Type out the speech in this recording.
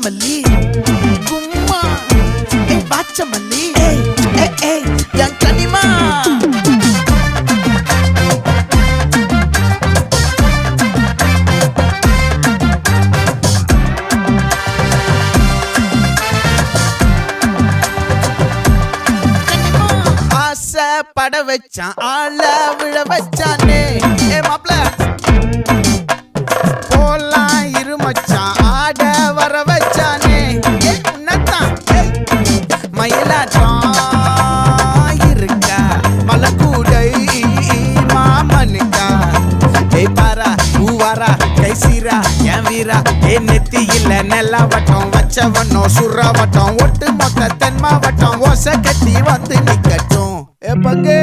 வாச்சமல்லி கும்மா வாச்சமல்லி என் கனிமா பட வச்சான் ஆள விழ வச்சானே மாப்ள போலாம் இருமச்சான் ஆட வர வச்சானே உன்னத்தான் மயிலாட்டம் இருக்கா மலக்கூடை மாமனுக்கா பாரா பூவாரா கைசீரா என் வீரா நெத்தி இல்ல நெல்லா வட்டம் வச்சவனோ சுறா வட்டம் ஒட்டு மொத்த தென் மாவட்டம் ஓசை கட்டி வந்து நிக்கட்டும் பங்கே